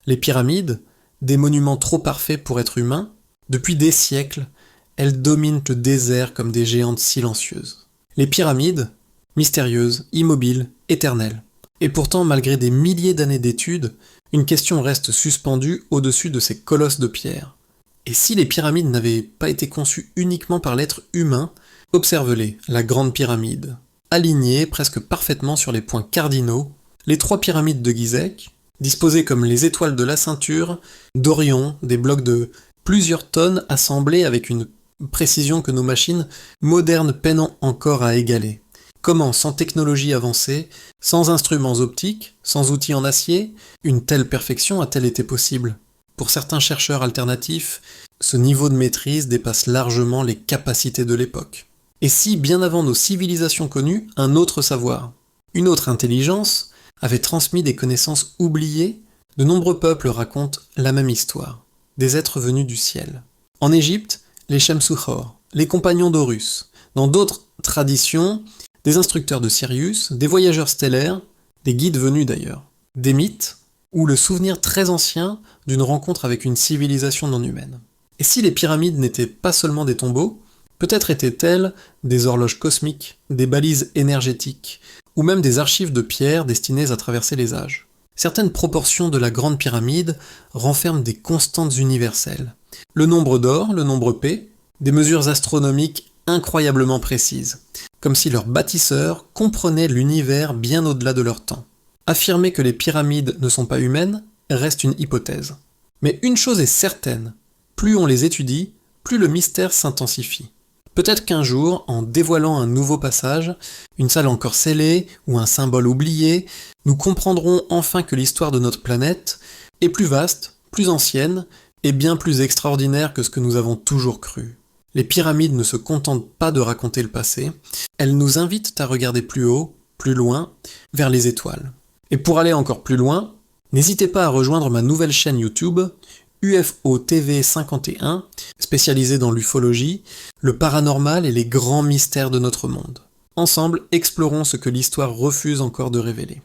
Les pyramides, des monuments trop parfaits pour être humains, depuis des siècles, elles dominent le désert comme des géantes silencieuses. Les pyramides, mystérieuses, immobiles, éternelles. Et pourtant, malgré des milliers d'années d'études, une question reste suspendue au-dessus de ces colosses de pierre. Et si les pyramides n'avaient pas été conçues uniquement par l'être humain, observez-les, la grande pyramide. Alignées presque parfaitement sur les points cardinaux, les 3 pyramides de Gizeh, disposées comme les étoiles de la ceinture, d'Orion, des blocs de plusieurs tonnes assemblés avec une précision que nos machines modernes peinent encore à égaler. Comment, sans technologie avancée, sans instruments optiques, sans outils en acier, une telle perfection a-t-elle été possible ? Pour certains chercheurs alternatifs, ce niveau de maîtrise dépasse largement les capacités de l'époque. Et si, bien avant nos civilisations connues, un autre savoir, une autre intelligence, avait transmis des connaissances oubliées, de nombreux peuples racontent la même histoire, des êtres venus du ciel. En Égypte, les Shamsuhor, les compagnons d'Horus. Dans d'autres traditions, des instructeurs de Sirius, des voyageurs stellaires, des guides venus d'ailleurs, des mythes, ou le souvenir très ancien d'une rencontre avec une civilisation non humaine. Et si les pyramides n'étaient pas seulement des tombeaux, peut-être étaient-elles des horloges cosmiques, des balises énergétiques, ou même des archives de pierre destinées à traverser les âges. Certaines proportions de la Grande Pyramide renferment des constantes universelles. Le nombre d'or, le nombre P, des mesures astronomiques incroyablement précises, comme si leurs bâtisseurs comprenaient l'univers bien au-delà de leur temps. Affirmer que les pyramides ne sont pas humaines reste une hypothèse. Mais une chose est certaine, plus on les étudie, plus le mystère s'intensifie. Peut-être qu'un jour, en dévoilant un nouveau passage, une salle encore scellée ou un symbole oublié, nous comprendrons enfin que l'histoire de notre planète est plus vaste, plus ancienne et bien plus extraordinaire que ce que nous avons toujours cru. Les pyramides ne se contentent pas de raconter le passé, elles nous invitent à regarder plus haut, plus loin, vers les étoiles. Et pour aller encore plus loin, n'hésitez pas à rejoindre ma nouvelle chaîne YouTube, UFO TV 51, spécialisée dans l'ufologie, le paranormal et les grands mystères de notre monde. Ensemble, explorons ce que l'histoire refuse encore de révéler.